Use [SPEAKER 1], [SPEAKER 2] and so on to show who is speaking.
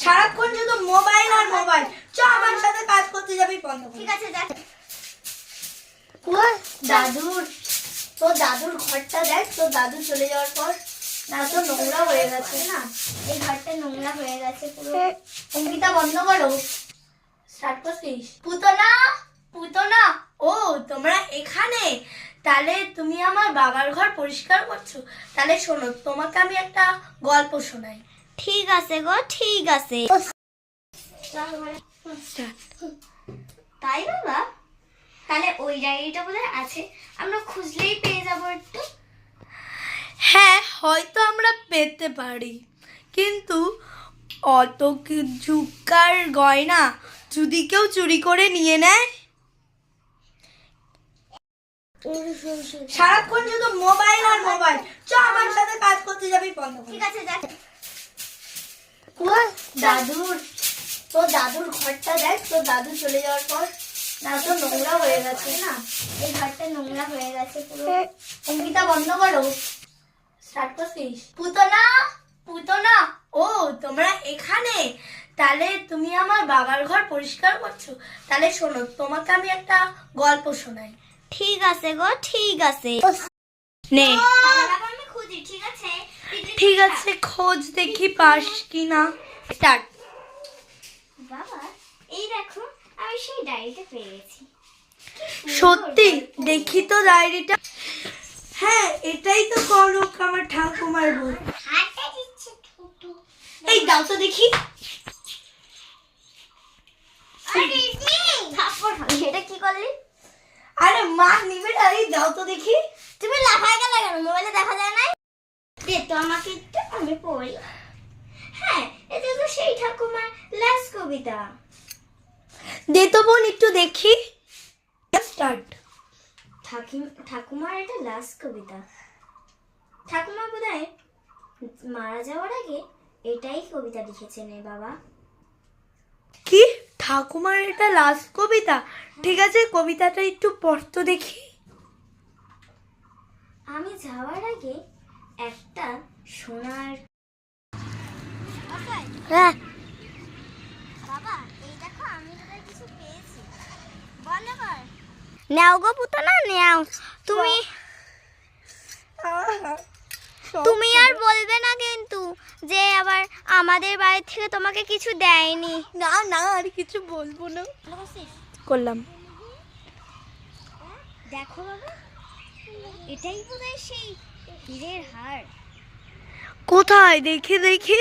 [SPEAKER 1] সারাক্ষণ শুধু মোবাইল আর মোবাইল। চ আমার সাথে কাজ করতে যাবি বন্ধ কর।
[SPEAKER 2] ঠিক আছে, দেখ তোর দাদুর ঘরটা দেখ। তোর দাদু চলে যাওয়ার পর না তো নোংরা হয়ে গেছে না, এই ঘরটা নোংরা হয়ে গেছে পুরো। অঙ্কিতা বন্ধ করো।
[SPEAKER 1] স্টার্ট করছিস?
[SPEAKER 2] পুতনা, পুতনা,
[SPEAKER 1] ও তোমরা এখানে? তাহলে তুমি আমার বাবার ঘর পরিষ্কার করছো? তাহলে শোনো, তোমাকে আমি একটা গল্প শোনাই।
[SPEAKER 2] ঠিক আছে গো, ঠিক আছে। তাই বাবা, তাহলে ওই ডায়েরিটা বোধহয় আছে, আমরা খুঁজলেই পেয়ে যাবো একটু।
[SPEAKER 1] হ্যাঁ, হয়তো আমরা পেতে পারি, কিন্তু অত ঝুঁকার গয়না যদি কেউ চুরি করে নিয়ে নেয়? সারাক্ষণ শুধু মোবাইল আর মোবাইল। চ আমার সাথে কাজ করতে যাবি বন্ধ কর।
[SPEAKER 2] ঠিক আছে, দেখ তোর দাদুর ঘরটা দেখ। তোর দাদু চলে যাওয়ার পর না তো নোংরা হয়ে গেছে না, এই ঘরটা নোংরা হয়ে গেছে পুরো। অঙ্কিতা বন্ধ করো।
[SPEAKER 1] স্টার্ট করছিস?
[SPEAKER 2] পুতনা, পুতনা,
[SPEAKER 1] ও তোমরা এখানে? তাহলে তুমি আমার বাবার ঘর পরিষ্কার করছো? তাহলে শোনো, তোমাকে আমি একটা গল্প শোনাই।
[SPEAKER 2] ঠিক আছে গো, ঠিক আছে।
[SPEAKER 1] নে।
[SPEAKER 2] আমি খুঁজি, ঠিক আছে?
[SPEAKER 1] ঠিক আছে, খোঁজ দেখি পাস কিনা। স্টার্ট।
[SPEAKER 2] বাবা, এই দেখো, আমি সেই ডায়েরিটা পেয়ে গেছি।
[SPEAKER 1] সত্যি? দেখি তো ডায়েরিটা। হ্যাঁ, এটাই তো কনক, আমার ঠাকুমার বই।
[SPEAKER 2] হাতটা দিচ্ছে ছোটো।
[SPEAKER 1] এই দাও তো দেখি।
[SPEAKER 2] আরে এটা কি করলি?
[SPEAKER 1] আরে মা নিবে না, এই দাও তো দেখি।
[SPEAKER 2] তুমি লাফায় গেলে কেন? মোবাইলে দেখা যায় না? দে তো আমাকে একটু, আমি পড়ি। হ্যাঁ, এটা তো সেই ঠাকুমার লাস্ট কবিতা।
[SPEAKER 1] দে তো বোন একটু দেখি। স্টার্ট।
[SPEAKER 2] ঠাকুমার এটা লাস্ট কবিতা। ঠাকুমা বোধহয় মারা যাওয়ার আগে এটাই কবিতা লিখেছেন রে বাবা।
[SPEAKER 1] কি? ঠাকুমার এটা লাস্ট কবিতা? ঠিক আছে, কবিতাটা একটু পড়তো দেখি।
[SPEAKER 2] আমি যাওয়ার আগে একটা সোনার বাবা, এই দেখো আমি তোদের কিছু পেয়েছি। বন্ধ কর। নাও গো পুতনা, নাও। তুমি আর বলবে না কিন্তু যে আবার আমাদের বাড়ি থেকে তোমাকে কিছু দেয়নি।
[SPEAKER 1] না না, আর কিছু বলবো না। করলাম।
[SPEAKER 2] দেখো বাবা, এটাই বোধহয় সেই হীরের হার।
[SPEAKER 1] কোথায়? দেখি দেখি।